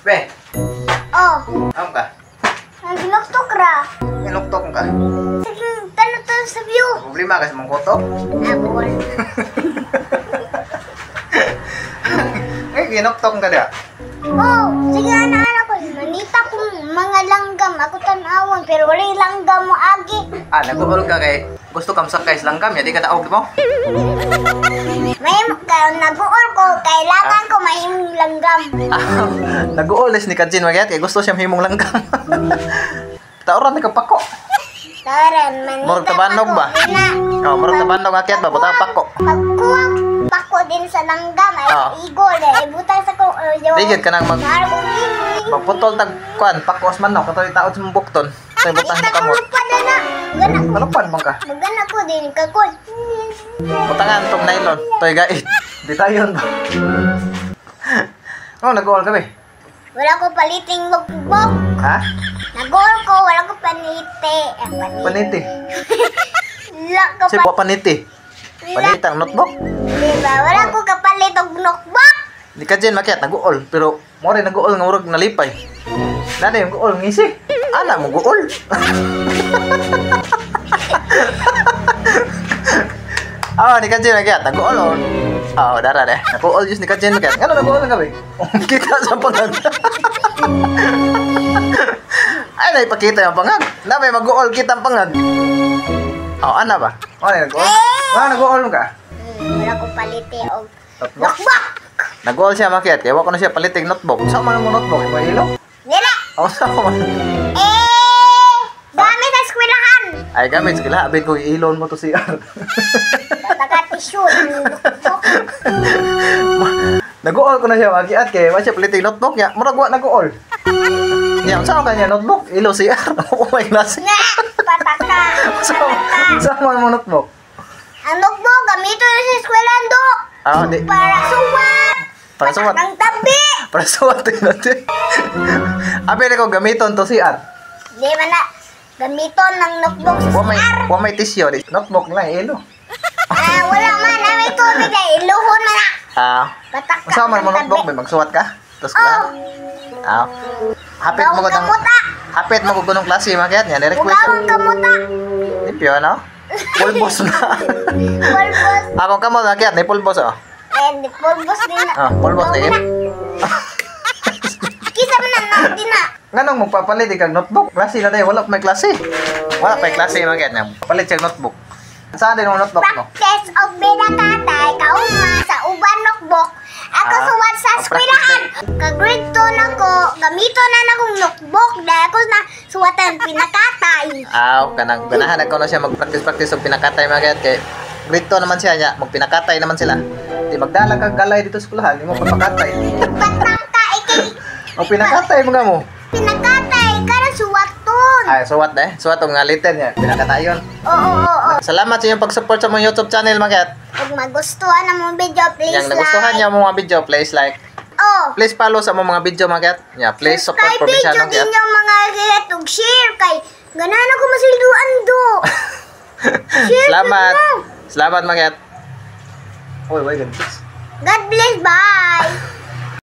Be, Oh, ano ka? ginuktok ra. Inuktok ka? Sige, tanong sa view. Problema ka sa mong koto? Bawal. Eh, ginuktok ka da. Oh, sige anak ko. Manita kong mga langgam. Ako tanawon, pero wala yung langgam mo agi. Ah, nag-uol ka kay gusto kang sakay sa langgam, di ka taog mo? May nag-uol ko, kailangan ko mahimong langgam. Ah, nag-uulis ni Kajin Magyat kay gusto siya himong langgam. Tauran ni kapako. Taran, manita Murag tabanog ba? Oh, murag tabanog akyat ba? Butang pako. Pagkuha pako din sa langgam, ay igol, ibutang sa ko. Digit ka nang magputol tag kuan, pakos man no, katoy taod sa mong bukton. Tay butang mo kamot. Malupad man ka. Magana ko din kakot. Butangan tong nylon, toy gait. Di tayon ba? Oh, nag-uol ka ba? Wala ko paliting bugbog. Ha? Nag-uol ko, wala ko paniti. Paniti. Wala ko Si buwa paniti. Panitang notebook. Diba? Wala ko kapalit og notebook. Di Kajin Magyat nag-uol, pero mo rin nag-uol nga murag nalipay. Dada yung guol ngisi. Ana mo guol. Ah, ni Kajin Magyat nag-uol. Oh, dara deh. Nag-uol just ni Kajin Magyat. Ano nag-uol ka ba? Kita sa pangag. Ay, naipakita yung pangag. Na may mag-uol kita ang pangag. Oh, ana ba? Oh, nag-uol. Wala nag-uol ka? Wala ko paliti og Notebook. notebook. Nag-uol siya Magyat. Kaya wako na siya palitig notebook. Saan man mo notebook? Iba ilaw? Dila. Oh, saan man? Gamit sa eskwelahan. Ay, gamit sila. Abit ko ilon mo to siya. Taga-tissue. Notebook. Nag-uol ko na siya Magyat. Kaya wala siya palitig notebook niya. Murag wa nag-uol. Niya, saan kanya notebook? Ilo siya. Oh my gosh. Nga, pataka. Saan man mo notebook? Ang notebook, gamito na sa eskwelahan do. Ah, di. Para suwat. Para suwat. Ng tabi. Para suwat natin. Abi na ko gamiton to si Ar. Di man na. Gamiton ng notebook sa CR. Wa may tissue. Notebook lang, ilo. Wala man. May tubig ay iluhon man na. Ah. Pataka. Saan man mo notebook? May magsuwat ka? Tapos ko lang. Ah. Hapit mo ko ng... Hapit mo ko gunong klase, Magyat niya. Ni-request. Ugawang kamuta. Ipyo, ano? Pulbos na. Pulbos. Akong kamot, Magyat. Ni pulbos, oh. Pulbos din na. Ah, pulbos din. Kisa man na din na. Nganong magpapalit kag notebook? Klase na tayo. Wala pa may klase. Wala pa may klase, Magyat niya. Papalit siya notebook. Saan din mo notebook mo? Practice of binakatay. Kauma sa uban notebook. Ako suwat sa eskwelahan. Ka-grade 2 na ko. Gamito na akong notebook. Dahil ako na suwatan pinakatay. Kanang ganahan ako na siya mag-practice og pinakatay Magyat kay grade 2 naman siya niya. Magpinakatay naman sila. Di magdala kag galay dito sa eskwelahan, di mo papakatay. Patangka ikay. O pinakatay mo mo. Pinakatay. Kaya suwaton. Ay, suwat na eh. Suwat ang ngalitin niya. Pinakatayon. Oo. Salamat sa iyong pag-support sa mong YouTube channel, Magyat. Kung magustuhan ang mga video, please Yang nagustuhan niyo ang mga video, please like. Oh. Please follow sa mga video, Magyat. Yeah, please support Kay Probinsyano video din Magyat. yung mga hit ug share kay ganahan ako masilduan do. Share Salamat. mo. Salamat, Magyat. Oy, wait, good. God bless, bye.